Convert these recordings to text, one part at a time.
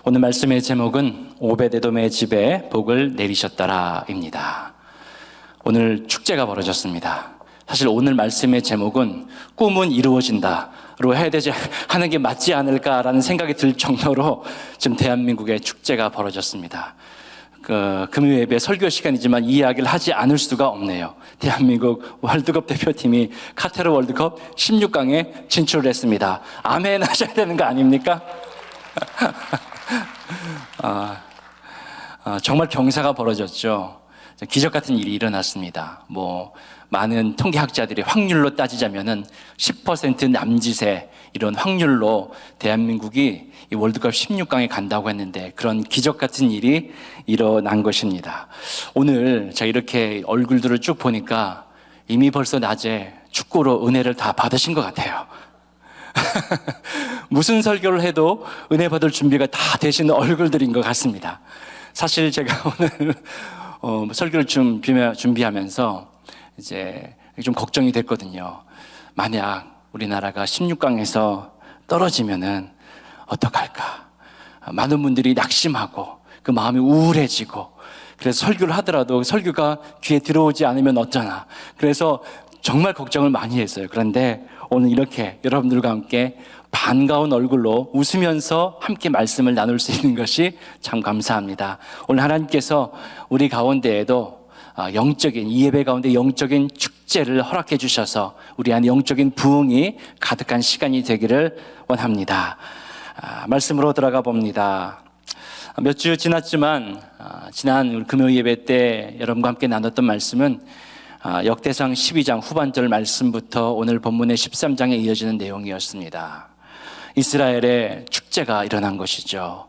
오늘 말씀의 제목은 오베데돔의 집에 복을 내리셨더라입니다. 오늘 축제가 벌어졌습니다. 사실 오늘 말씀의 제목은 꿈은 이루어진다로 해야 되지 하는 게 맞지 않을까라는 생각이 들 정도로 지금 대한민국의 축제가 벌어졌습니다. 금요 예배 설교 시간이지만 이 이야기를 하지 않을 수가 없네요. 대한민국 월드컵 대표팀이 카타르 월드컵 16강에 진출을 했습니다. 아멘 하셔야 되는 거 아닙니까? 정말 경사가 벌어졌죠. 기적 같은 일이 일어났습니다. 많은 통계학자들이 확률로 따지자면은 10% 남짓의 이런 확률로 대한민국이 이 월드컵 16강에 간다고 했는데 그런 기적 같은 일이 일어난 것입니다. 오늘 제가 이렇게 얼굴들을 쭉 보니까 이미 벌써 낮에 축구로 은혜를 다 받으신 것 같아요. 무슨 설교를 해도 은혜 받을 준비가 다 되신 얼굴들인 것 같습니다. 사실 제가 오늘 설교를 준비하면서 이제 좀 걱정이 됐거든요. 만약 우리나라가 16강에서 떨어지면은 어떡할까? 많은 분들이 낙심하고 그 마음이 우울해지고 그래서 설교를 하더라도 설교가 귀에 들어오지 않으면 어쩌나. 그래서 정말 걱정을 많이 했어요. 그런데 오늘 이렇게 여러분들과 함께 반가운 얼굴로 웃으면서 함께 말씀을 나눌 수 있는 것이 참 감사합니다. 오늘 하나님께서 우리 가운데에도 영적인 이 예배 가운데 영적인 축제를 허락해 주셔서 우리 안에 영적인 부흥이 가득한 시간이 되기를 원합니다. 말씀으로 들어가 봅니다. 몇 주 지났지만 지난 우리 금요 예배 때 여러분과 함께 나눴던 말씀은 역대상 12장 후반절 말씀부터 오늘 본문의 13장에 이어지는 내용이었습니다. 이스라엘의 축제가 일어난 것이죠.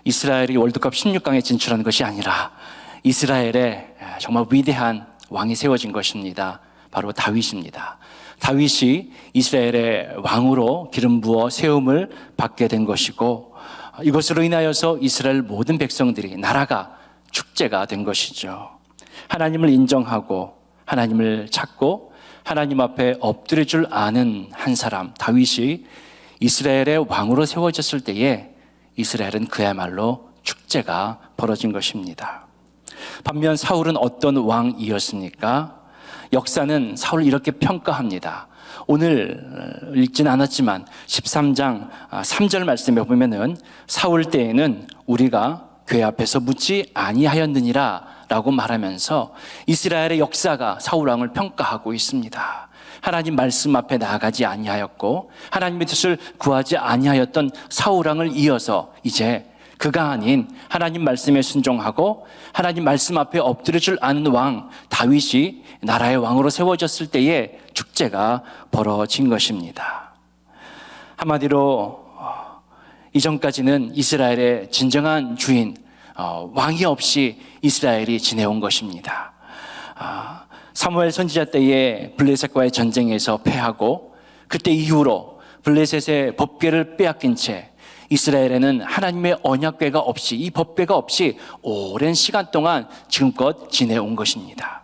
이스라엘이 월드컵 16강에 진출한 것이 아니라 이스라엘의 정말 위대한 왕이 세워진 것입니다. 바로 다윗입니다. 다윗이 이스라엘의 왕으로 기름 부어 세움을 받게 된 것이고 이것으로 인하여서 이스라엘 모든 백성들이 나라가 축제가 된 것이죠. 하나님을 인정하고 하나님을 찾고 하나님 앞에 엎드릴 줄 아는 한 사람 다윗이 이스라엘의 왕으로 세워졌을 때에 이스라엘은 그야말로 축제가 벌어진 것입니다. 반면 사울은 어떤 왕이었습니까? 역사는 사울을 이렇게 평가합니다. 오늘 읽지는 않았지만 13장 3절 말씀에 보면은 사울 때에는 우리가 궤 앞에서 묻지 아니하였느니라 라고 말하면서 이스라엘의 역사가 사울 왕을 평가하고 있습니다. 하나님 말씀 앞에 나아가지 아니하였고 하나님의 뜻을 구하지 아니하였던 사울 왕을 이어서 이제 그가 아닌 하나님 말씀에 순종하고 하나님 말씀 앞에 엎드릴 줄 아는 왕 다윗이 나라의 왕으로 세워졌을 때에 축제가 벌어진 것입니다. 한마디로 이전까지는 이스라엘의 진정한 주인 왕이 없이 이스라엘이 지내온 것입니다. 사무엘 선지자 때에 블레셋과의 전쟁에서 패하고 그때 이후로 블레셋의 법궤를 빼앗긴 채 이스라엘에는 하나님의 언약궤가 없이 이 법궤가 없이 오랜 시간 동안 지금껏 지내온 것입니다.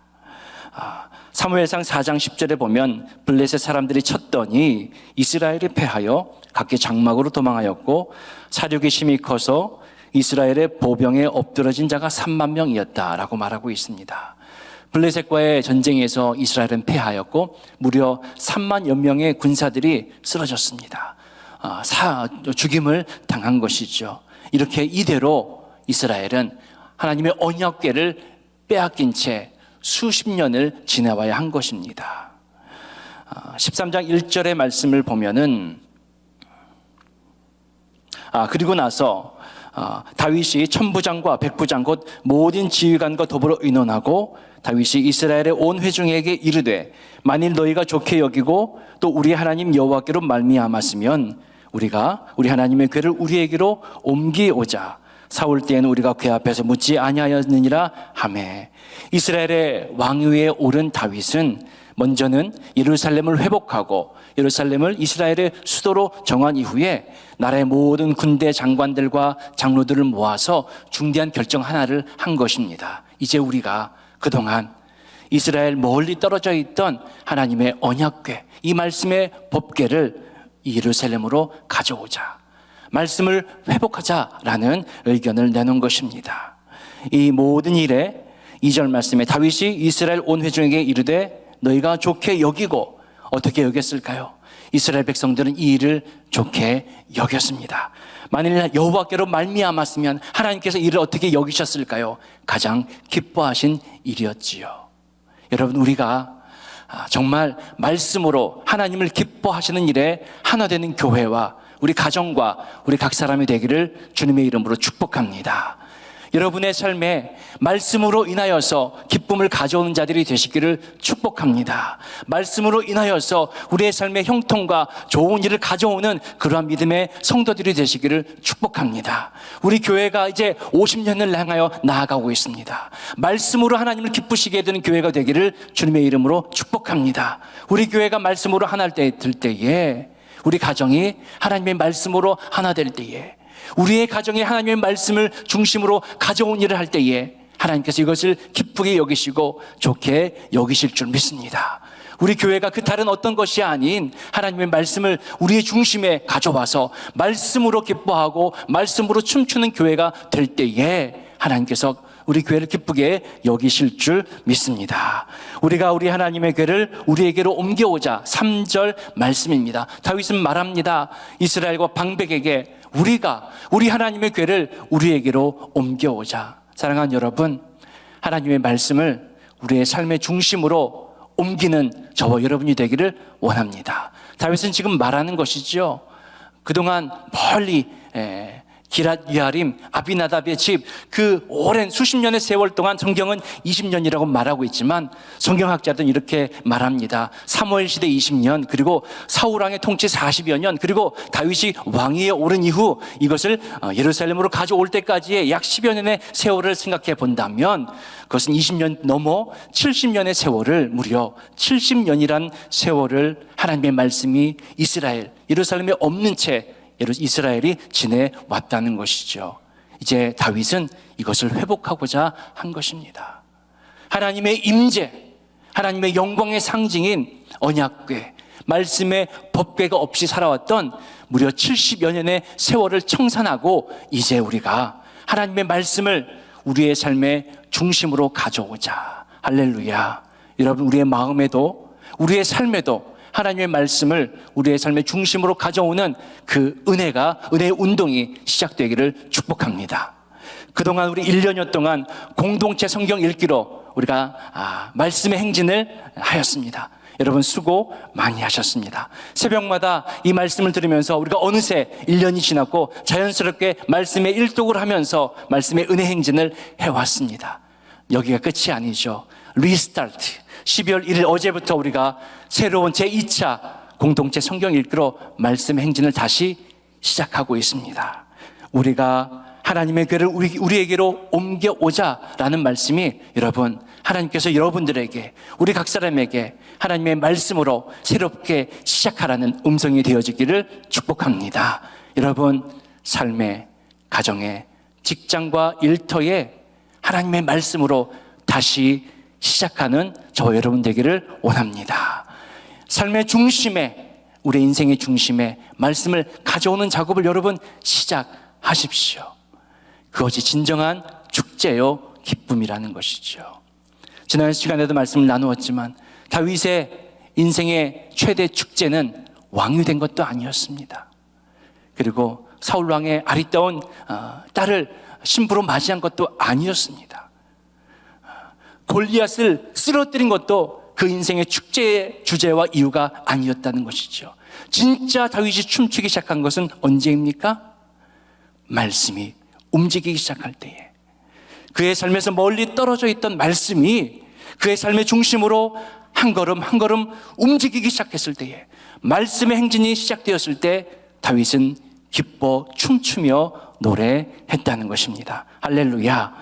사무엘상 4장 10절에 보면 블레셋 사람들이 쳤더니 이스라엘이 패하여 각기 장막으로 도망하였고 사륙이 심히 커서 이스라엘의 보병에 엎드러진 자가 3만 명이었다라고 말하고 있습니다. 블레셋과의 전쟁에서 이스라엘은 패하였고 무려 3만여 명의 군사들이 쓰러졌습니다. 죽임을 당한 것이죠. 이렇게 이대로 이스라엘은 하나님의 언약궤를 빼앗긴 채 수십 년을 지나와야 한 것입니다. 13장 1절의 말씀을 보면은 그리고 나서 다윗이 천부장과 백부장 곧 모든 지휘관과 더불어 의논하고 다윗이 이스라엘의 온 회중에게 이르되 만일 너희가 좋게 여기고 또 우리 하나님 여호와께로 말미암았으면 우리가 우리 하나님의 궤를 우리에게로 옮기오자. 사울 때에는 우리가 궤 앞에서 묻지 아니하였느니라 하매 이스라엘의 왕위에 오른 다윗은 먼저는 예루살렘을 회복하고 예루살렘을 이스라엘의 수도로 정한 이후에 나라의 모든 군대 장관들과 장로들을 모아서 중대한 결정 하나를 한 것입니다. 이제 우리가 그동안 이스라엘 멀리 떨어져 있던 하나님의 언약궤 이 말씀의 법궤를 예루살렘으로 가져오자. 말씀을 회복하자라는 의견을 내놓은 것입니다. 이 모든 일에 2절 말씀에 다윗이 이스라엘 온 회중에게 이르되 너희가 좋게 여기고 어떻게 여겼을까요? 이스라엘 백성들은 이 일을 좋게 여겼습니다. 만일 여호와께로 말미암았으면 하나님께서 이를 어떻게 여기셨을까요? 가장 기뻐하신 일이었지요. 여러분, 우리가 정말 말씀으로 하나님을 기뻐하시는 일에 하나 되는 교회와 우리 가정과 우리 각 사람이 되기를 주님의 이름으로 축복합니다. 여러분의 삶에 말씀으로 인하여서 기쁨을 가져오는 자들이 되시기를 축복합니다. 말씀으로 인하여서 우리의 삶의 형통과 좋은 일을 가져오는 그러한 믿음의 성도들이 되시기를 축복합니다. 우리 교회가 이제 50년을 향하여 나아가고 있습니다. 말씀으로 하나님을 기쁘시게 되는 교회가 되기를 주님의 이름으로 축복합니다. 우리 교회가 말씀으로 하나 될 때에, 우리 가정이 하나님의 말씀으로 하나 될 때에, 우리의 가정에 하나님의 말씀을 중심으로 가져온 일을 할 때에 하나님께서 이것을 기쁘게 여기시고 좋게 여기실 줄 믿습니다. 우리 교회가 그 다른 어떤 것이 아닌 하나님의 말씀을 우리의 중심에 가져와서 말씀으로 기뻐하고 말씀으로 춤추는 교회가 될 때에 하나님께서 우리 교회를 기쁘게 여기실 줄 믿습니다. 우리가 우리 하나님의 교회를 우리에게로 옮겨오자. 3절 말씀입니다. 다윗은 말합니다. 이스라엘과 방백에게 우리 하나님의 교회를 우리에게로 옮겨오자. 사랑하는 여러분, 하나님의 말씀을 우리의 삶의 중심으로 옮기는 저와 여러분이 되기를 원합니다. 다윗은 지금 말하는 것이죠. 그동안 멀리 기랏 여아림 아비나답의 집, 그 오랜 수십 년의 세월 동안 성경은 20년이라고 말하고 있지만 성경학자들은 이렇게 말합니다. 사무엘 시대 20년, 그리고 사울 왕의 통치 40여 년, 그리고 다윗이 왕위에 오른 이후 이것을 예루살렘으로 가져올 때까지의 약 10여 년의 세월을 생각해 본다면 그것은 20년 넘어 70년의 세월을, 무려 70년이란 세월을 하나님의 말씀이 예루살렘에 없는 채 이스라엘이 지내왔다는 것이죠. 이제 다윗은 이것을 회복하고자 한 것입니다. 하나님의 임재, 하나님의 영광의 상징인 언약궤, 말씀의 법궤가 없이 살아왔던 무려 70여 년의 세월을 청산하고 이제 우리가 하나님의 말씀을 우리의 삶의 중심으로 가져오자. 할렐루야. 여러분, 우리의 마음에도 우리의 삶에도 하나님의 말씀을 우리의 삶의 중심으로 가져오는 그 은혜의 운동이 시작되기를 축복합니다. 그동안 우리 1년여 동안 공동체 성경 읽기로 우리가 말씀의 행진을 하였습니다. 여러분, 수고 많이 하셨습니다. 새벽마다 이 말씀을 들으면서 우리가 어느새 1년이 지났고 자연스럽게 말씀의 일독을 하면서 말씀의 은혜 행진을 해왔습니다. 여기가 끝이 아니죠. 리스타트. 12월 1일 어제부터 우리가 새로운 제2차 공동체 성경 읽기로 말씀 행진을 다시 시작하고 있습니다. 우리가 하나님의 교회를 우리에게로 옮겨오자라는 말씀이, 여러분, 하나님께서 여러분들에게, 우리 각 사람에게 하나님의 말씀으로 새롭게 시작하라는 음성이 되어지기를 축복합니다. 여러분, 삶의, 가정의, 직장과 일터에 하나님의 말씀으로 다시 시작하는 저와 여러분 되기를 원합니다. 삶의 중심에, 우리 인생의 중심에 말씀을 가져오는 작업을 여러분 시작하십시오. 그것이 진정한 축제요 기쁨이라는 것이죠. 지난 시간에도 말씀을 나누었지만 다윗의 인생의 최대 축제는 왕이 된 것도 아니었습니다. 그리고 사울 왕의 아리따운 딸을 신부로 맞이한 것도 아니었습니다. 골리앗을 쓰러뜨린 것도 그 인생의 축제의 주제와 이유가 아니었다는 것이죠. 진짜 다윗이 춤추기 시작한 것은 언제입니까? 말씀이 움직이기 시작할 때에, 그의 삶에서 멀리 떨어져 있던 말씀이 그의 삶의 중심으로 한 걸음 한 걸음 움직이기 시작했을 때에, 말씀의 행진이 시작되었을 때 다윗은 기뻐 춤추며 노래했다는 것입니다. 할렐루야.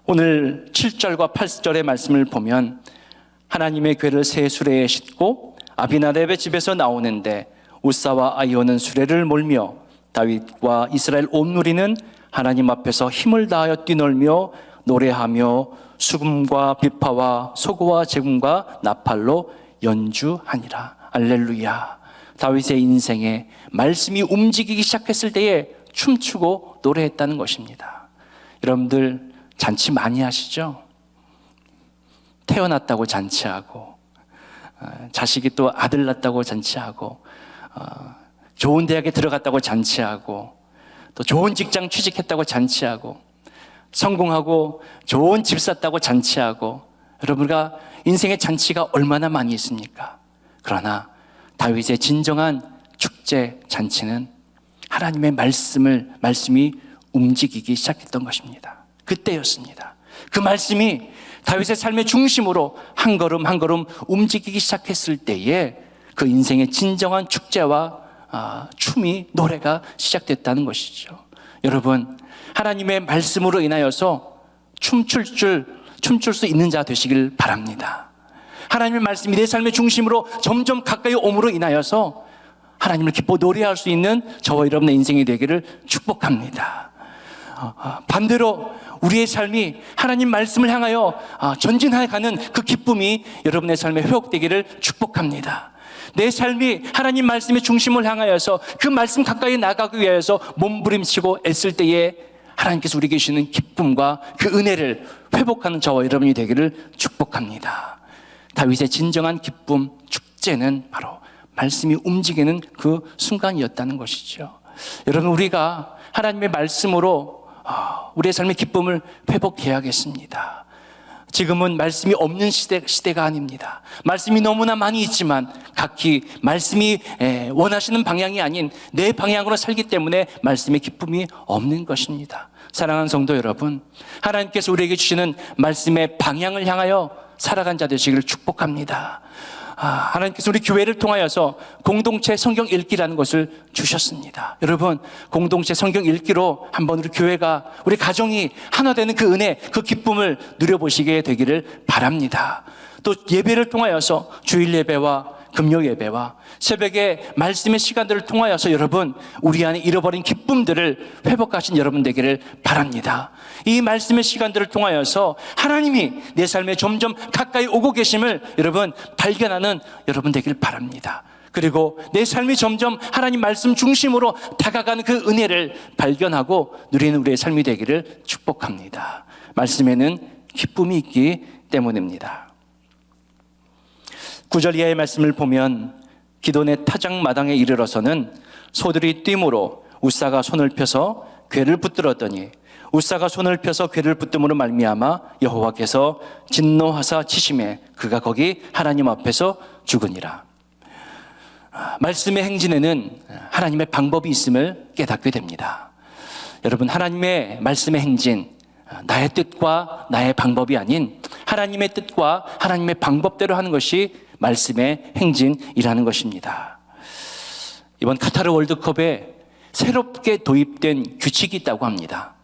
오늘 7절과 8절의 말씀을 보면 하나님의 궤를 새 수레에 싣고 아비나답의 집에서 나오는데 우사와 아히오는 수레를 몰며 다윗과 이스라엘 온 무리는 하나님 앞에서 힘을 다하여 뛰놀며 노래하며 수금과 비파와 소고와 제금과 나팔로 연주하니라. 할렐루야. 다윗의 인생에 말씀이 움직이기 시작했을 때에 춤추고 노래했다는 것입니다. 여러분들 잔치 많이 하시죠? 태어났다고 잔치하고, 자식이 또 아들 낳았다고 잔치하고, 좋은 대학에 들어갔다고 잔치하고, 또 좋은 직장 취직했다고 잔치하고, 성공하고 좋은 집 샀다고 잔치하고, 여러분과 인생의 잔치가 얼마나 많이 있습니까? 그러나 다윗의 진정한 축제 잔치는 하나님의 말씀이 움직이기 시작했던 것입니다. 그때였습니다. 그 말씀이 다윗의 삶의 중심으로 한 걸음 한 걸음 움직이기 시작했을 때에 그 인생의 진정한 축제와 춤이, 노래가 시작됐다는 것이죠. 여러분, 하나님의 말씀으로 인하여서 춤출 수 있는 자 되시길 바랍니다. 하나님의 말씀이 내 삶의 중심으로 점점 가까이 옴으로 인하여서 하나님을 기뻐 노래할 수 있는 저와 여러분의 인생이 되기를 축복합니다. 반대로 우리의 삶이 하나님 말씀을 향하여 전진해가는 그 기쁨이 여러분의 삶에 회복되기를 축복합니다. 내 삶이 하나님 말씀의 중심을 향하여서 그 말씀 가까이 나가기 위해서 몸부림치고 애쓸 때에 하나님께서 우리에게 주시는 기쁨과 그 은혜를 회복하는 저와 여러분이 되기를 축복합니다. 다윗의 진정한 기쁨, 축제는 바로 말씀이 움직이는 그 순간이었다는 것이죠. 여러분, 우리가 하나님의 말씀으로 우리의 삶의 기쁨을 회복해야겠습니다. 지금은 말씀이 없는 시대가 아닙니다. 말씀이 너무나 많이 있지만 각기 말씀이 원하시는 방향이 아닌 내 방향으로 살기 때문에 말씀의 기쁨이 없는 것입니다. 사랑하는 성도 여러분, 하나님께서 우리에게 주시는 말씀의 방향을 향하여 살아간 자 되시기를 축복합니다. 하나님께서 우리 교회를 통하여서 공동체 성경 읽기라는 것을 주셨습니다. 여러분, 공동체 성경 읽기로 한번 우리 교회가, 우리 가정이 하나 되는 그 은혜, 그 기쁨을 누려보시게 되기를 바랍니다. 또 예배를 통하여서 주일 예배와 금요 예배와 새벽에 말씀의 시간들을 통하여서 여러분, 우리 안에 잃어버린 기쁨들을 회복하신 여러분 되기를 바랍니다. 이 말씀의 시간들을 통하여서 하나님이 내 삶에 점점 가까이 오고 계심을 여러분 발견하는 여러분 되기를 바랍니다. 그리고 내 삶이 점점 하나님 말씀 중심으로 다가가는 그 은혜를 발견하고 누리는 우리의 삶이 되기를 축복합니다. 말씀에는 기쁨이 있기 때문입니다. 9절 이하의 말씀을 보면 기돈의 타작마당에 이르러서는 소들이 뛰므로 우사가 손을 펴서 궤를 붙들었더니 우사가 손을 펴서 궤를 붙듦으로 말미암아 여호와께서 진노하사 치심에 그가 거기 하나님 앞에서 죽으니라. 말씀의 행진에는 하나님의 방법이 있음을 깨닫게 됩니다. 여러분, 하나님의 말씀의 행진, 나의 뜻과 나의 방법이 아닌 하나님의 뜻과 하나님의 방법대로 하는 것이 말씀의 행진이라는 것입니다. 이번 카타르 월드컵에 새롭게 도입된 규칙이 있다고 합니다.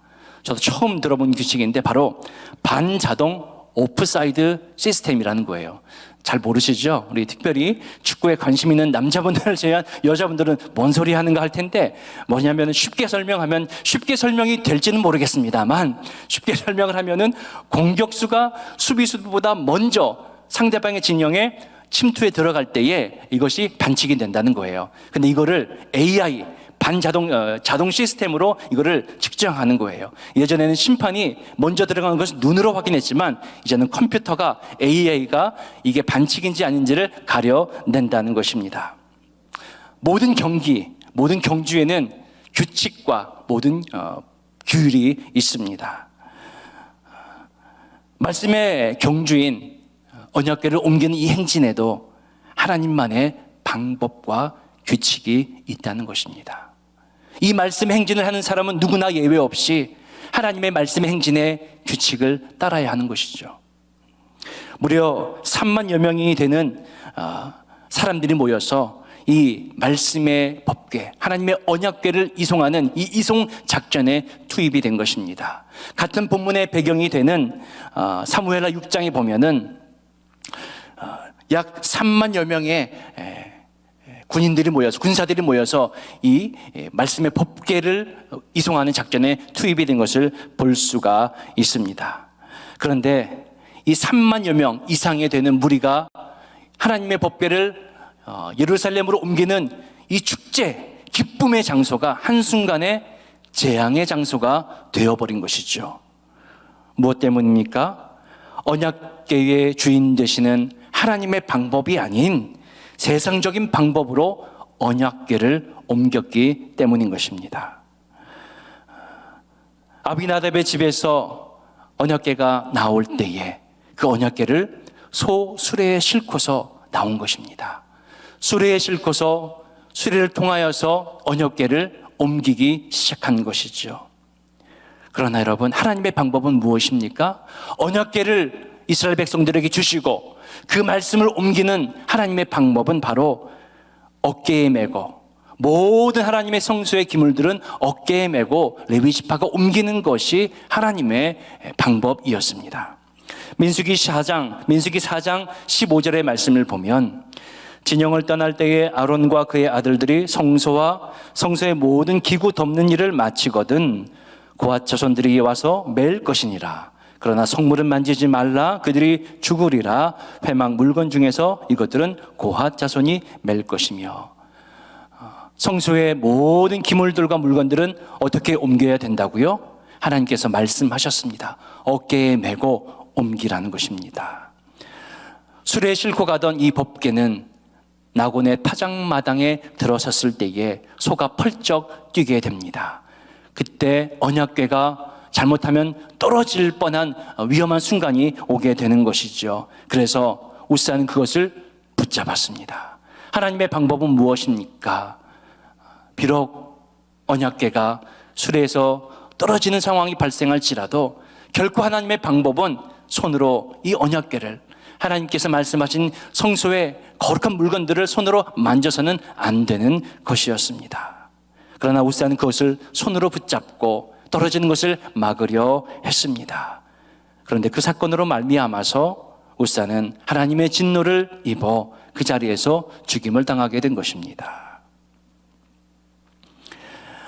저도 처음 들어본 규칙인데 바로 반자동 오프사이드 시스템이라는 거예요. 잘 모르시죠? 우리 특별히 축구에 관심 있는 남자분들을 제외한 여자분들은 뭔 소리 하는가 할 텐데, 뭐냐면 쉽게 설명하면 쉽게 설명이 될지는 모르겠습니다만, 쉽게 설명을 하면은 공격수가 수비수보다 먼저 상대방의 진영에 침투에 들어갈 때에 이것이 반칙이 된다는 거예요. 근데 이거를 AI 자동 시스템으로 이거를 측정하는 거예요. 예전에는 심판이 먼저 들어가는 것을 눈으로 확인했지만 이제는 컴퓨터가, AI가 이게 반칙인지 아닌지를 가려낸다는 것입니다. 모든 경기, 모든 경주에는 규칙과 모든 규율이 있습니다. 말씀의 경주인 언약궤를 옮기는 이 행진에도 하나님만의 방법과 규칙이 있다는 것입니다. 이 말씀의 행진을 하는 사람은 누구나 예외 없이 하나님의 말씀의 행진의 규칙을 따라야 하는 것이죠. 무려 3만여 명이 되는 사람들이 모여서 이 말씀의 법궤, 하나님의 언약궤를 이송하는 이 이송 작전에 투입이 된 것입니다. 같은 본문의 배경이 되는 사무엘하 6장에 보면은 약 3만여 명의 군인들이 모여서, 군사들이 모여서 이 말씀의 법궤를 이송하는 작전에 투입이 된 것을 볼 수가 있습니다. 그런데 이 3만여 명 이상이 되는 무리가 하나님의 법궤를 예루살렘으로 옮기는 이 축제, 기쁨의 장소가 한순간에 재앙의 장소가 되어버린 것이죠. 무엇 때문입니까? 언약궤의 주인 되시는 하나님의 방법이 아닌 세상적인 방법으로 언약궤를 옮겼기 때문인 것입니다. 아비나답의 집에서 언약궤가 나올 때에 그 언약궤를 소 수레에 싣고서 나온 것입니다. 수레에 싣고서 수레를 통하여서 언약궤를 옮기기 시작한 것이죠. 그러나 여러분, 하나님의 방법은 무엇입니까? 언약궤를 이스라엘 백성들에게 주시고 그 말씀을 옮기는 하나님의 방법은 바로 어깨에 메고, 모든 하나님의 성소의 기물들은 어깨에 메고 레위 지파가 옮기는 것이 하나님의 방법이었습니다. 민수기 4장 15절의 말씀을 보면 진영을 떠날 때에 아론과 그의 아들들이 성소와 성소의 모든 기구 덮는 일을 마치거든 고핫 자손들이 와서 맬 것이니라. 그러나 성물은 만지지 말라. 그들이 죽으리라. 회막 물건 중에서 이것들은 고핫 자손이 맬 것이며. 성소의 모든 기물들과 물건들은 어떻게 옮겨야 된다고요? 하나님께서 말씀하셨습니다. 어깨에 메고 옮기라는 것입니다. 수레에 싣고 가던 이 법궤는 나곤의 타작마당에 들어섰을 때에 소가 펄쩍 뛰게 됩니다. 그때 언약궤가 잘못하면 떨어질 뻔한 위험한 순간이 오게 되는 것이죠. 그래서 우사는 그것을 붙잡았습니다. 하나님의 방법은 무엇입니까? 비록 언약궤가 수레에서 떨어지는 상황이 발생할지라도 결코 하나님의 방법은 손으로 이 언약궤를, 하나님께서 말씀하신 성소의 거룩한 물건들을 손으로 만져서는 안 되는 것이었습니다. 그러나 우사는 그것을 손으로 붙잡고 떨어지는 것을 막으려 했습니다. 그런데 그 사건으로 말미암아서 우사는 하나님의 진노를 입어 그 자리에서 죽임을 당하게 된 것입니다.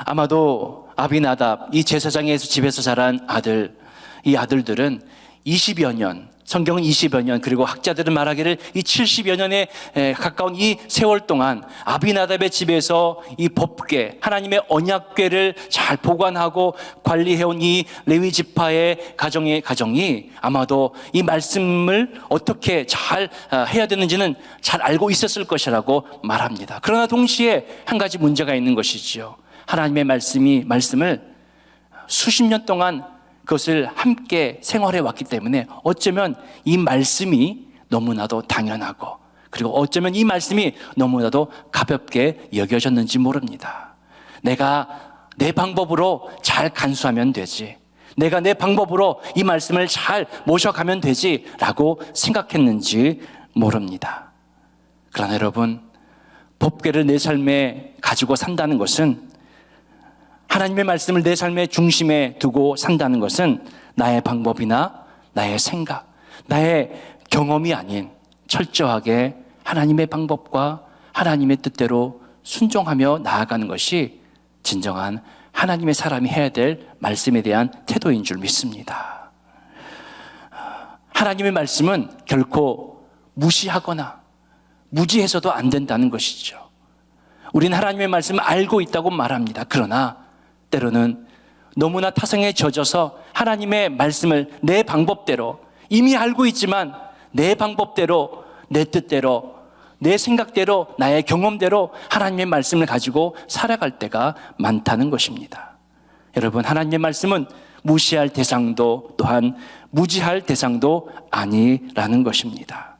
아마도 아비나답, 이 제사장에서 집에서 자란 아들, 이 아들들은 20여 년, 성경은 20여 년, 그리고 학자들은 말하기를 이 70여 년에 가까운 이 세월 동안 아비나답의 집에서 이 법궤, 하나님의 언약궤를 잘 보관하고 관리해온 이 레위 지파의 가정이 아마도 이 말씀을 어떻게 잘 해야 되는지는 잘 알고 있었을 것이라고 말합니다. 그러나 동시에 한 가지 문제가 있는 것이지요. 하나님의 말씀을 수십 년 동안 그것을 함께 생활해 왔기 때문에 어쩌면 이 말씀이 너무나도 당연하고, 그리고 어쩌면 이 말씀이 너무나도 가볍게 여겨졌는지 모릅니다. 내가 내 방법으로 잘 간수하면 되지, 내가 내 방법으로 이 말씀을 잘 모셔가면 되지 라고 생각했는지 모릅니다. 그러나 여러분, 법궤를 내 삶에 가지고 산다는 것은, 하나님의 말씀을 내 삶의 중심에 두고 산다는 것은 나의 방법이나 나의 생각, 나의 경험이 아닌 철저하게 하나님의 방법과 하나님의 뜻대로 순종하며 나아가는 것이 진정한 하나님의 사람이 해야 될 말씀에 대한 태도인 줄 믿습니다. 하나님의 말씀은 결코 무시하거나 무지해서도 안 된다는 것이죠. 우리는 하나님의 말씀을 알고 있다고 말합니다. 그러나 때로는 너무나 타성에 젖어서 하나님의 말씀을 내 방법대로, 이미 알고 있지만 내 방법대로, 내 뜻대로, 내 생각대로, 나의 경험대로 하나님의 말씀을 가지고 살아갈 때가 많다는 것입니다. 여러분, 하나님의 말씀은 무시할 대상도 또한 무지할 대상도 아니라는 것입니다.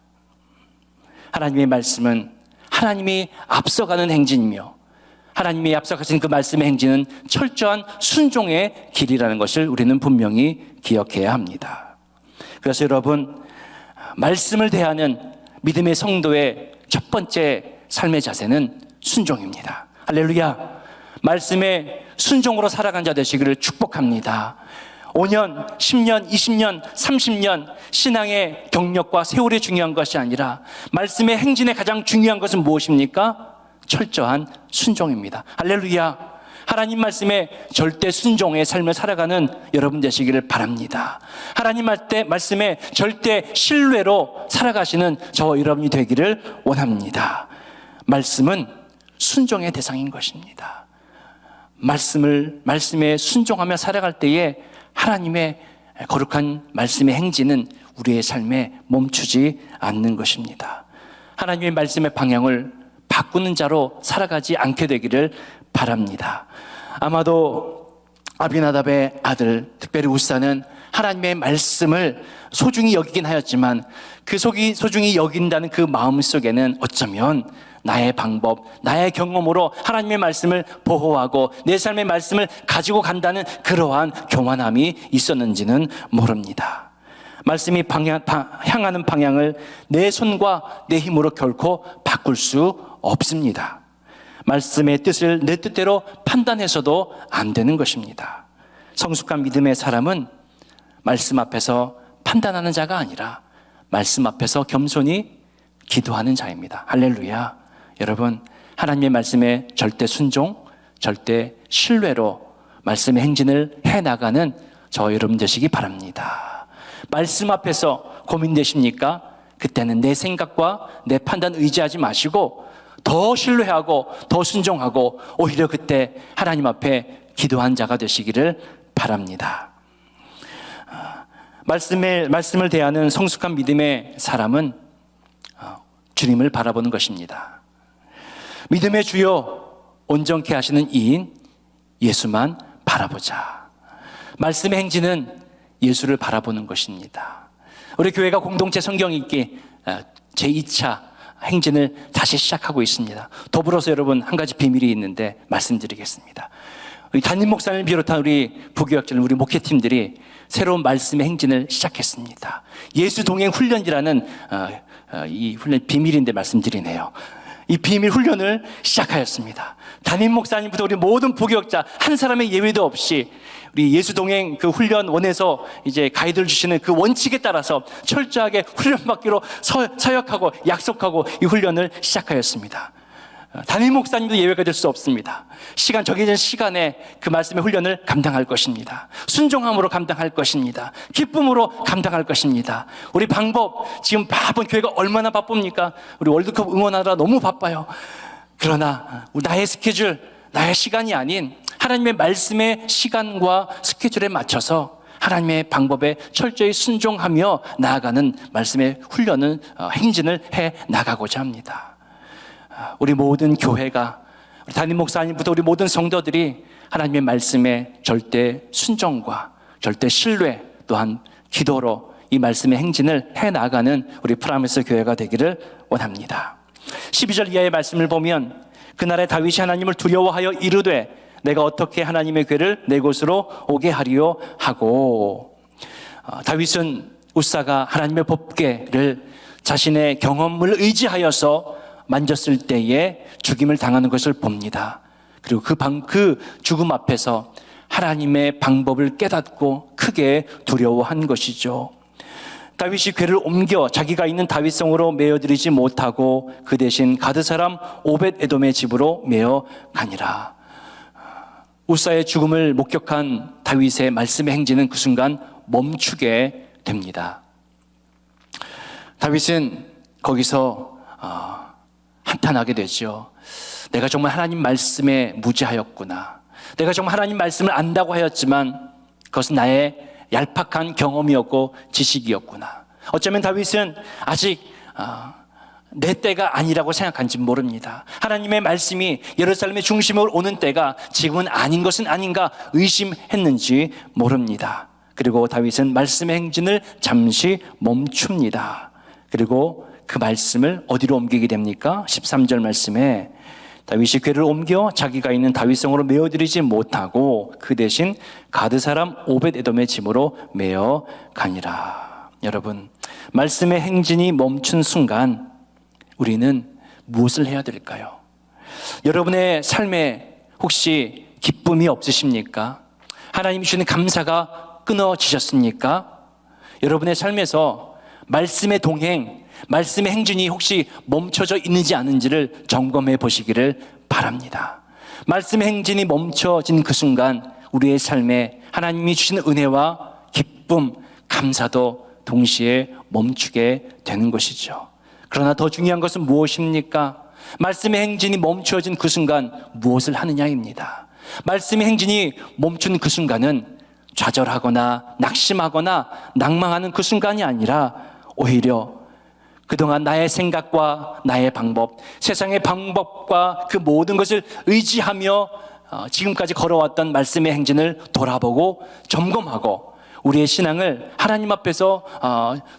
하나님의 말씀은 하나님이 앞서가는 행진이며, 하나님이 앞서가신 그 말씀의 행진은 철저한 순종의 길이라는 것을 우리는 분명히 기억해야 합니다. 그래서 여러분, 말씀을 대하는 믿음의 성도의 첫 번째 삶의 자세는 순종입니다. 할렐루야. 말씀에 순종으로 살아간 자 되시기를 축복합니다. 5년, 10년, 20년, 30년 신앙의 경력과 세월이 중요한 것이 아니라 말씀의 행진에 가장 중요한 것은 무엇입니까? 철저한 순종입니다. 할렐루야. 하나님 말씀에 절대 순종의 삶을 살아가는 여러분 되시기를 바랍니다. 하나님 말씀에 절대 신뢰로 살아가시는 저와 여러분이 되기를 원합니다. 말씀은 순종의 대상인 것입니다. 말씀에 순종하며 살아갈 때에 하나님의 거룩한 말씀의 행진은 우리의 삶에 멈추지 않는 것입니다. 하나님의 말씀의 방향을 바꾸는 자로 살아가지 않게 되기를 바랍니다. 아마도 아비나답의 아들, 특별히 우사는 하나님의 말씀을 소중히 여기긴 하였지만 그 소중히 여긴다는 그 마음 속에는 어쩌면 나의 방법, 나의 경험으로 하나님의 말씀을 보호하고 내 삶의 말씀을 가지고 간다는 그러한 교만함이 있었는지는 모릅니다. 말씀이 향하는 방향을 내 손과 내 힘으로 결코 바꿀 수 없습니다. 말씀의 뜻을 내 뜻대로 판단해서도 안 되는 것입니다. 성숙한 믿음의 사람은 말씀 앞에서 판단하는 자가 아니라 말씀 앞에서 겸손히 기도하는 자입니다. 할렐루야. 여러분, 하나님의 말씀에 절대 순종, 절대 신뢰로 말씀의 행진을 해나가는 저 여러분 되시기 바랍니다. 말씀 앞에서 고민되십니까? 그때는 내 생각과 내 판단 의지하지 마시고 더 신뢰하고 더 순종하고 오히려 그때 하나님 앞에 기도한 자가 되시기를 바랍니다. 말씀을 대하는 성숙한 믿음의 사람은 주님을 바라보는 것입니다. 믿음의 주요 온전케 하시는 이인 예수만 바라보자. 말씀의 행진은 예수를 바라보는 것입니다. 우리 교회가 공동체 성경 읽기 제2차 행진을 다시 시작하고 있습니다. 더불어서 여러분 한 가지 비밀이 있는데 말씀드리겠습니다. 우리 담임 목사님을 비롯한 우리 부교역자들, 우리 목회팀들이 새로운 말씀의 행진을 시작했습니다. 예수 동행 훈련이라는 이 훈련 비밀인데 말씀드리네요. 이 비밀 훈련을 시작하였습니다. 담임 목사님부터 우리 모든 부교역자 한 사람의 예외도 없이 우리 예수 동행 그 훈련원에서 이제 가이드를 주시는 그 원칙에 따라서 철저하게 훈련받기로 서약하고 약속하고 이 훈련을 시작하였습니다. 담임 목사님도 예외가 될 수 없습니다. 정해진 시간에 그 말씀의 훈련을 감당할 것입니다. 순종함으로 감당할 것입니다. 기쁨으로 감당할 것입니다. 우리 방법, 지금 바쁜 교회가 얼마나 바쁩니까? 우리 월드컵 응원하느라 너무 바빠요. 그러나 나의 스케줄, 나의 시간이 아닌 하나님의 말씀의 시간과 스케줄에 맞춰서 하나님의 방법에 철저히 순종하며 나아가는 말씀의 훈련을, 행진을 해 나가고자 합니다. 우리 모든 교회가, 우리 담임 목사님부터 우리 모든 성도들이 하나님의 말씀에 절대 순종과 절대 신뢰 또한 기도로 이 말씀의 행진을 해 나가는 우리 프라미스 교회가 되기를 원합니다. 12절 이하의 말씀을 보면 그날에 다윗이 하나님을 두려워하여 이르되 내가 어떻게 하나님의 궤를 내 곳으로 오게 하리요 하고, 다윗은 우사가 하나님의 법궤를 자신의 경험을 의지하여서 만졌을 때에 죽임을 당하는 것을 봅니다. 그리고 그 죽음 앞에서 하나님의 방법을 깨닫고 크게 두려워한 것이죠. 다윗이 궤를 옮겨 자기가 있는 다윗성으로 메어드리지 못하고 그 대신 가드 사람 오벳 에돔의 집으로 메어 가니라. 우사의 죽음을 목격한 다윗의 말씀의 행진은 그 순간 멈추게 됩니다. 다윗은 거기서 한탄하게 되죠. 내가 정말 하나님 말씀에 무지하였구나. 내가 정말 하나님 말씀을 안다고 하였지만 그것은 나의 얄팍한 경험이었고 지식이었구나. 어쩌면 다윗은 아직 내 때가 아니라고 생각한지 모릅니다. 하나님의 말씀이 예루살렘의 중심으로 오는 때가 지금은 아닌 것은 아닌가 의심했는지 모릅니다. 그리고 다윗은 말씀의 행진을 잠시 멈춥니다. 그리고 그 말씀을 어디로 옮기게 됩니까? 13절 말씀에 다윗이 궤를 옮겨 자기가 있는 다윗성으로 메어드리지 못하고 그 대신 가드 사람 오벳 에돔의 집으로 메어 가니라. 여러분, 말씀의 행진이 멈춘 순간 우리는 무엇을 해야 될까요? 여러분의 삶에 혹시 기쁨이 없으십니까? 하나님이 주시는 감사가 끊어지셨습니까? 여러분의 삶에서 말씀의 동행, 말씀의 행진이 혹시 멈춰져 있는지 않은지를 점검해 보시기를 바랍니다. 말씀의 행진이 멈춰진 그 순간 우리의 삶에 하나님이 주시는 은혜와 기쁨, 감사도 동시에 멈추게 되는 것이죠. 그러나 더 중요한 것은 무엇입니까? 말씀의 행진이 멈춰진 그 순간 무엇을 하느냐입니다. 말씀의 행진이 멈춘 그 순간은 좌절하거나 낙심하거나 낭망하는 그 순간이 아니라 오히려 그동안 나의 생각과 나의 방법, 세상의 방법과 그 모든 것을 의지하며 지금까지 걸어왔던 말씀의 행진을 돌아보고 점검하고 우리의 신앙을 하나님 앞에서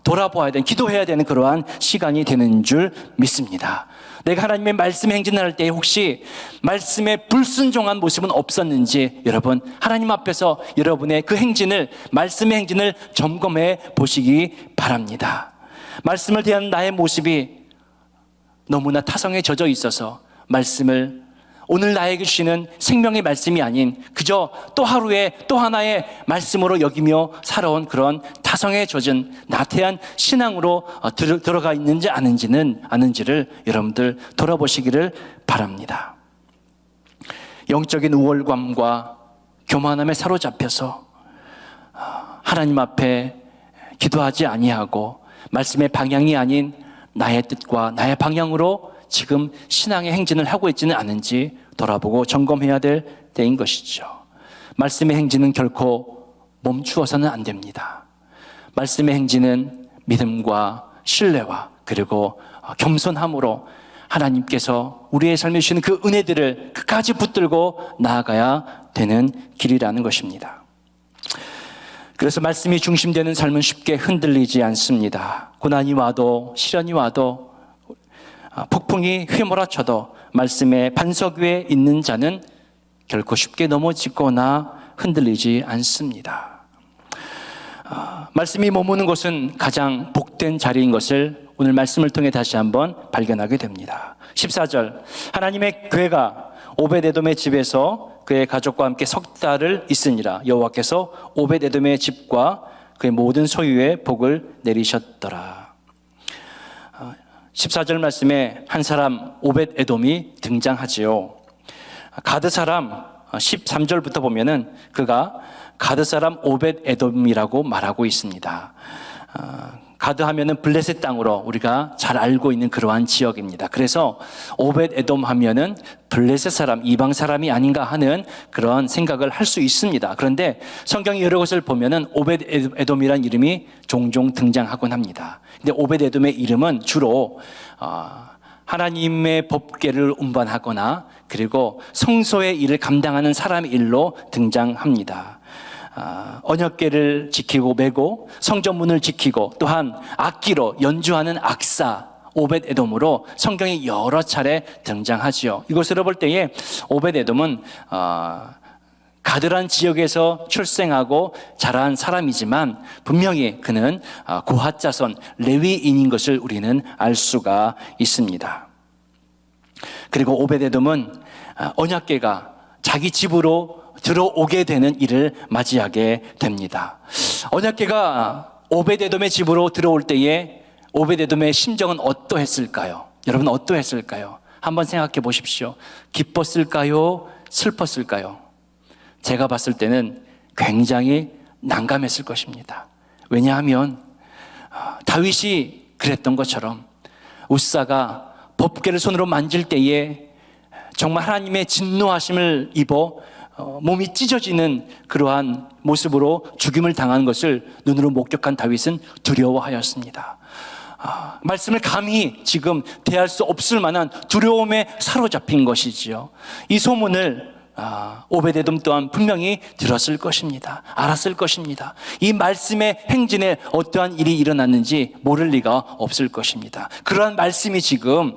돌아보아야 되는, 기도해야 되는 그러한 시간이 되는 줄 믿습니다. 내가 하나님의 말씀의 행진을 할 때 혹시 말씀에 불순종한 모습은 없었는지 여러분 하나님 앞에서 여러분의 그 행진을, 말씀의 행진을 점검해 보시기 바랍니다. 말씀을 대한 나의 모습이 너무나 타성에 젖어 있어서 말씀을 오늘 나에게 주시는 생명의 말씀이 아닌 그저 또 하루의 또 하나의 말씀으로 여기며 살아온 그런 타성에 젖은 나태한 신앙으로 들어가 있는지 아는지를 여러분들 돌아보시기를 바랍니다. 영적인 우월감과 교만함에 사로잡혀서 하나님 앞에 기도하지 아니하고 말씀의 방향이 아닌 나의 뜻과 나의 방향으로 지금 신앙의 행진을 하고 있지는 않은지 돌아보고 점검해야 될 때인 것이죠. 말씀의 행진은 결코 멈추어서는 안 됩니다. 말씀의 행진은 믿음과 신뢰와 그리고 겸손함으로 하나님께서 우리의 삶에 주시는 그 은혜들을 끝까지 붙들고 나아가야 되는 길이라는 것입니다. 그래서 말씀이 중심되는 삶은 쉽게 흔들리지 않습니다. 고난이 와도 시련이 와도 폭풍이 휘몰아쳐도 말씀의 반석 위에 있는 자는 결코 쉽게 넘어지거나 흔들리지 않습니다. 말씀이 머무는 곳은 가장 복된 자리인 것을 오늘 말씀을 통해 다시 한번 발견하게 됩니다. 14절, 하나님의 괴가 오벳에돔의 집에서 그의 가족과 함께 석 달을 있으니라. 여호와께서 오벳에돔의 집과 그의 모든 소유에 복을 내리셨더라. 14절 말씀에 한 사람 오벳에돔이 등장하지요. 가드 사람 13절부터 보면은 그가 가드 사람 오벳에돔이라고 말하고 있습니다. 가드 하면은 블레셋 땅으로 우리가 잘 알고 있는 그러한 지역입니다. 그래서 오벳에돔 하면은 블레셋 사람, 이방 사람이 아닌가 하는 그런 생각을 할 수 있습니다. 그런데 성경의 여러 것을 보면은 오벳에돔이라는 이름이 종종 등장하곤 합니다. 근데 오벳에돔의 이름은 주로 하나님의 법궤를 운반하거나 그리고 성소의 일을 감당하는 사람의 일로 등장합니다. 언약궤를 지키고 메고 성전문을 지키고 또한 악기로 연주하는 악사 오벳에돔으로 성경에 여러 차례 등장하지요. 이것으로 볼 때에 오벳에돔은 가드란 지역에서 출생하고 자란 사람이지만 분명히 그는 고핫 자손 레위인인 것을 우리는 알 수가 있습니다. 그리고 오벳에돔은 언약궤가 자기 집으로 들어오게 되는 일을 맞이하게 됩니다. 언약궤가 오벳에돔의 집으로 들어올 때에 오벳에돔의 심정은 어떠했을까요? 여러분 어떠했을까요? 한번 생각해 보십시오. 기뻤을까요? 슬펐을까요? 제가 봤을 때는 굉장히 난감했을 것입니다. 왜냐하면 다윗이 그랬던 것처럼 우사가 법궤를 손으로 만질 때에 정말 하나님의 진노하심을 입어 몸이 찢어지는 그러한 모습으로 죽임을 당한 것을 눈으로 목격한 다윗은 두려워하였습니다. 말씀을 감히 지금 대할 수 없을 만한 두려움에 사로잡힌 것이지요. 이 소문을 오벳에돔 또한 분명히 들었을 것입니다. 알았을 것입니다. 이 말씀의 행진에 어떠한 일이 일어났는지 모를 리가 없을 것입니다. 그러한 말씀이 지금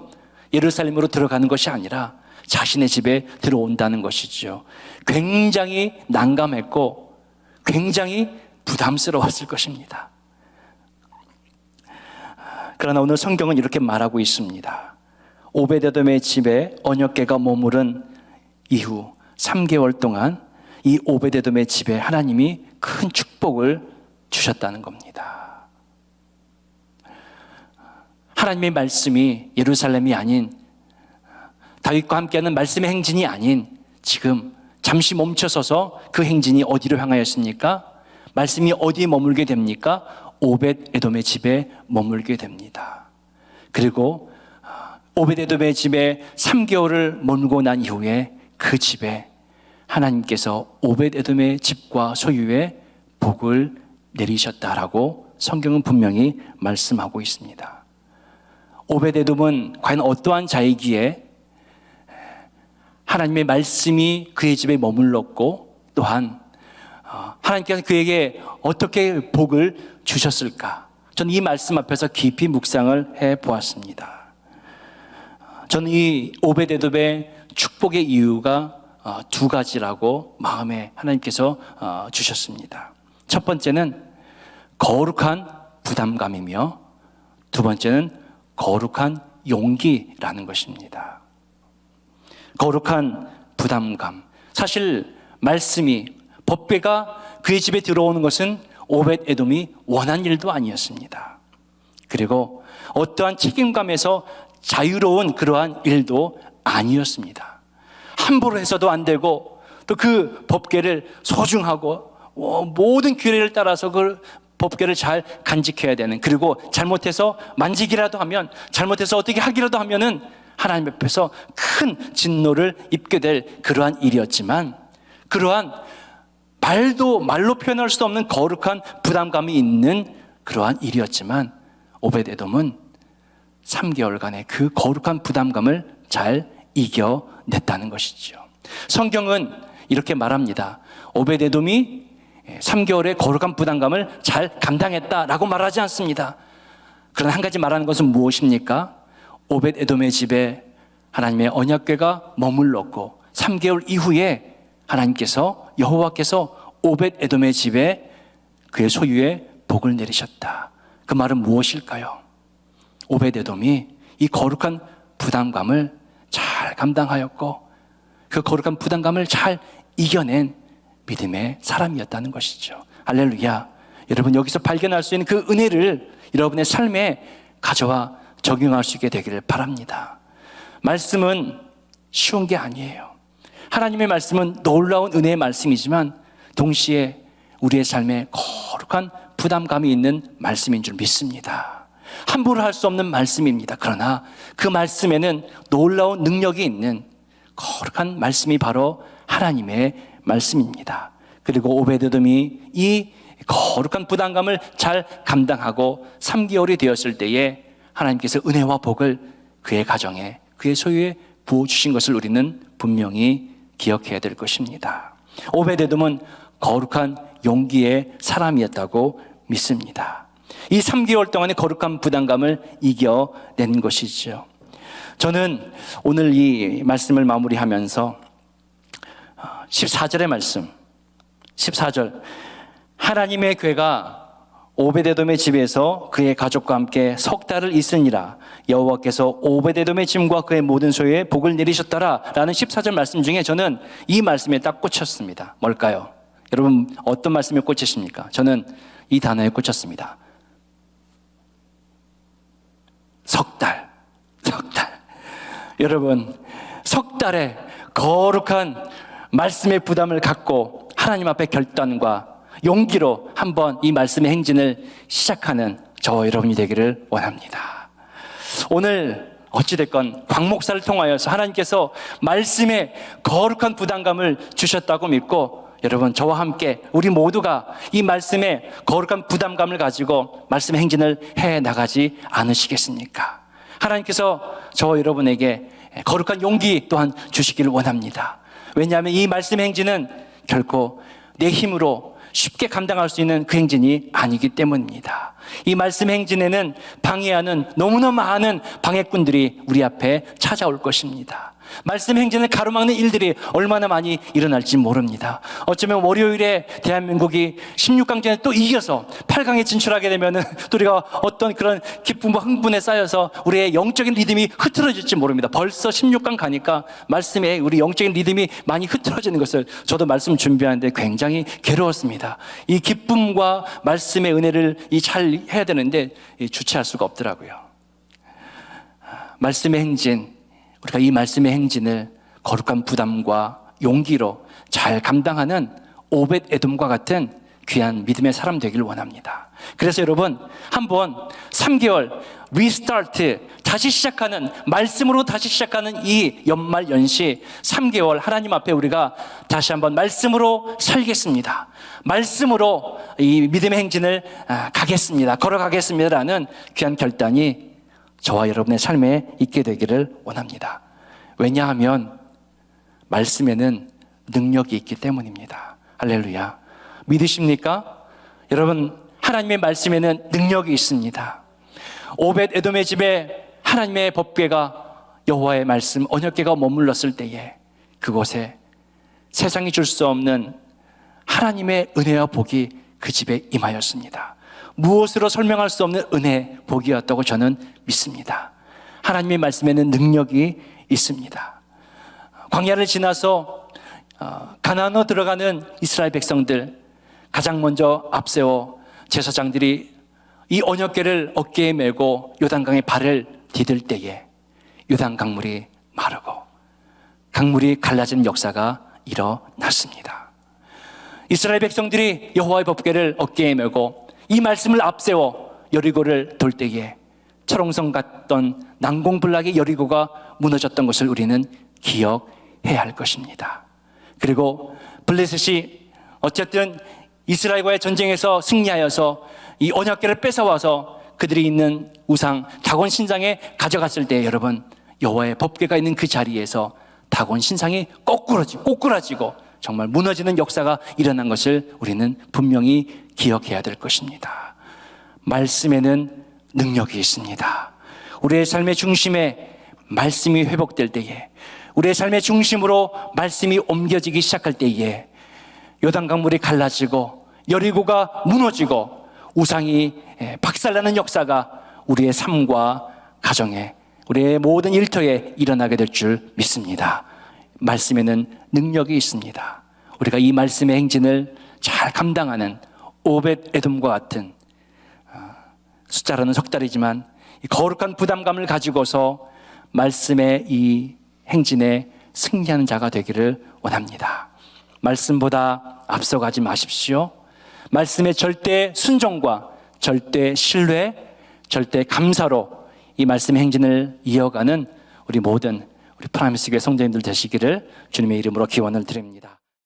예루살렘으로 들어가는 것이 아니라 자신의 집에 들어온다는 것이죠. 굉장히 난감했고 굉장히 부담스러웠을 것입니다. 그러나 오늘 성경은 이렇게 말하고 있습니다. 오벳에돔의 집에 언약궤가 머무른 이후 3개월 동안 이 오벳에돔의 집에 하나님이 큰 축복을 주셨다는 겁니다. 하나님의 말씀이 예루살렘이 아닌 다윗과 함께하는 말씀의 행진이 아닌 지금 잠시 멈춰서서 그 행진이 어디로 향하였습니까? 말씀이 어디에 머물게 됩니까? 오벳에돔의 집에 머물게 됩니다. 그리고 오벳에돔의 집에 3개월을 머물고 난 이후에 그 집에 하나님께서 오벳에돔의 집과 소유에 복을 내리셨다라고 성경은 분명히 말씀하고 있습니다. 오벳에돔은 과연 어떠한 자이기에 하나님의 말씀이 그의 집에 머물렀고 또한 하나님께서 그에게 어떻게 복을 주셨을까? 저는 이 말씀 앞에서 깊이 묵상을 해보았습니다. 저는 이 오벳에돔의 축복의 이유가 두 가지라고 마음에 하나님께서 주셨습니다. 첫 번째는 거룩한 부담감이며 두 번째는 거룩한 용기라는 것입니다. 거룩한 부담감. 사실 말씀이 법궤가 그의 집에 들어오는 것은 오벳에돔이 원한 일도 아니었습니다. 그리고 어떠한 책임감에서 자유로운 그러한 일도 아니었습니다. 함부로 해서도 안 되고 또 그 법궤를 소중하고 모든 규례를 따라서 그 법궤를 잘 간직해야 되는, 그리고 잘못해서 만지기라도 하면, 잘못해서 어떻게 하기라도 하면은 하나님 앞에서 큰 진노를 입게 될 그러한 일이었지만, 그러한 말로 표현할 수 없는 거룩한 부담감이 있는 그러한 일이었지만 오벳에돔은 3개월간의 그 거룩한 부담감을 잘 이겨냈다는 것이죠. 성경은 이렇게 말합니다. 오벳에돔이 3개월의 거룩한 부담감을 잘 감당했다라고 말하지 않습니다. 그러나 한 가지 말하는 것은 무엇입니까? 오벳에돔의 집에 하나님의 언약궤가 머물렀고 3개월 이후에 하나님께서, 여호와께서 오벳에돔의 집에 그의 소유에 복을 내리셨다. 그 말은 무엇일까요? 오벳에돔이 이 거룩한 부담감을 잘 감당하였고 그 거룩한 부담감을 잘 이겨낸 믿음의 사람이었다는 것이죠. 할렐루야. 여러분, 여기서 발견할 수 있는 그 은혜를 여러분의 삶에 가져와 적용할 수 있게 되기를 바랍니다. 말씀은 쉬운 게 아니에요. 하나님의 말씀은 놀라운 은혜의 말씀이지만 동시에 우리의 삶에 거룩한 부담감이 있는 말씀인 줄 믿습니다. 함부로 할 수 없는 말씀입니다. 그러나 그 말씀에는 놀라운 능력이 있는 거룩한 말씀이 바로 하나님의 말씀입니다. 그리고 오벳에돔이 이 거룩한 부담감을 잘 감당하고 3개월이 되었을 때에 하나님께서 은혜와 복을 그의 가정에, 그의 소유에 부어주신 것을 우리는 분명히 기억해야 될 것입니다. 오벳에돔은 거룩한 용기의 사람이었다고 믿습니다. 이 3개월 동안의 거룩한 부담감을 이겨낸 것이죠. 저는 오늘 이 말씀을 마무리하면서 14절의 말씀, 14절, 하나님의 궤가 오벳에돔의 집에서 그의 가족과 함께 석 달을 있으니라. 여호와께서 오벳에돔의 짐과 그의 모든 소유에 복을 내리셨더라 라는 14절 말씀 중에 저는 이 말씀에 딱 꽂혔습니다. 뭘까요? 여러분, 어떤 말씀에 꽂히십니까? 저는 이 단어에 꽂혔습니다. 석 달. 여러분, 석 달의 거룩한 말씀의 부담을 갖고 하나님 앞에 결단과 용기로 한번 이 말씀의 행진을 시작하는 저와 여러분이 되기를 원합니다. 오늘 어찌됐건 광 목사를 통하여서 하나님께서 말씀의 거룩한 부담감을 주셨다고 믿고, 여러분, 저와 함께 우리 모두가 이 말씀의 거룩한 부담감을 가지고 말씀의 행진을 해 나가지 않으시겠습니까? 하나님께서 저와 여러분에게 거룩한 용기 또한 주시기를 원합니다. 왜냐하면 이 말씀의 행진은 결코 내 힘으로 쉽게 감당할 수 있는 그 행진이 아니기 때문입니다. 이 말씀 행진에는 방해하는 너무나 많은 방해꾼들이 우리 앞에 찾아올 것입니다. 말씀 행진을 가로막는 일들이 얼마나 많이 일어날지 모릅니다. 어쩌면 월요일에 대한민국이 16강전에 또 이겨서 8강에 진출하게 되면은 또 우리가 어떤 그런 기쁨과 흥분에 쌓여서 우리의 영적인 리듬이 흐트러질지 모릅니다. 벌써 16강 가니까 말씀에 우리 영적인 리듬이 많이 흐트러지는 것을 저도 말씀 준비하는데 굉장히 괴로웠습니다. 이 기쁨과 말씀의 은혜를 잘 해야 되는데 주체할 수가 없더라고요. 말씀의 행진, 우리가 이 말씀의 행진을 거룩한 부담과 용기로 잘 감당하는 오벳에돔과 같은 귀한 믿음의 사람 되기를 원합니다. 그래서 여러분, 한번 3개월 리스타트, 다시 시작하는, 말씀으로 다시 시작하는 이 연말 연시 3개월 하나님 앞에 우리가 다시 한번 말씀으로 살겠습니다. 말씀으로 이 믿음의 행진을 가겠습니다. 걸어가겠습니다라는 귀한 결단이 저와 여러분의 삶에 있게 되기를 원합니다. 왜냐하면 말씀에는 능력이 있기 때문입니다. 할렐루야. 믿으십니까? 여러분, 하나님의 말씀에는 능력이 있습니다. 오벳 에돔의 집에 하나님의 법궤가, 여호와의 말씀 언약궤가 머물렀을 때에 그곳에 세상이 줄 수 없는 하나님의 은혜와 복이 그 집에 임하였습니다. 무엇으로 설명할 수 없는 은혜, 복이었다고 저는 믿습니다. 하나님의 말씀에는 능력이 있습니다. 광야를 지나서 가나안으로 들어가는 이스라엘 백성들, 가장 먼저 앞세워 제사장들이 이 언약궤를 어깨에 메고 요단강에 발을 디딜 때에 요단 강물이 마르고 강물이 갈라지는 역사가 일어났습니다. 이스라엘 백성들이 여호와의 법궤를 어깨에 메고 이 말씀을 앞세워 여리고를 돌 때에 철옹성 같던 난공불락의 여리고가 무너졌던 것을 우리는 기억해야 할 것입니다. 그리고 블레셋이 어쨌든 이스라엘과의 전쟁에서 승리하여서 이 언약궤를 뺏어와서 그들이 있는 우상 다곤 신상에 가져갔을 때, 여러분, 여호와의 법궤가 있는 그 자리에서 다곤 신상이 꼬꾸라지고 정말 무너지는 역사가 일어난 것을 우리는 분명히 기억해야 될 것입니다. 말씀에는 능력이 있습니다. 우리의 삶의 중심에 말씀이 회복될 때에, 우리의 삶의 중심으로 말씀이 옮겨지기 시작할 때에 요단강물이 갈라지고 여리고가 무너지고 우상이 박살나는 역사가 우리의 삶과 가정에, 우리의 모든 일터에 일어나게 될 줄 믿습니다. 말씀에는 능력이 있습니다. 우리가 이 말씀의 행진을 잘 감당하는 오벳 에돔과 같은, 숫자로는 석 달이지만 거룩한 부담감을 가지고서 말씀의 이 행진에 승리하는 자가 되기를 원합니다. 말씀보다 앞서가지 마십시오. 말씀의 절대 순종과 절대 신뢰, 절대 감사로 이 말씀의 행진을 이어가는 우리 모든 우리 프라미스 교회 성도님들 되시기를 주님의 이름으로 기원을 드립니다.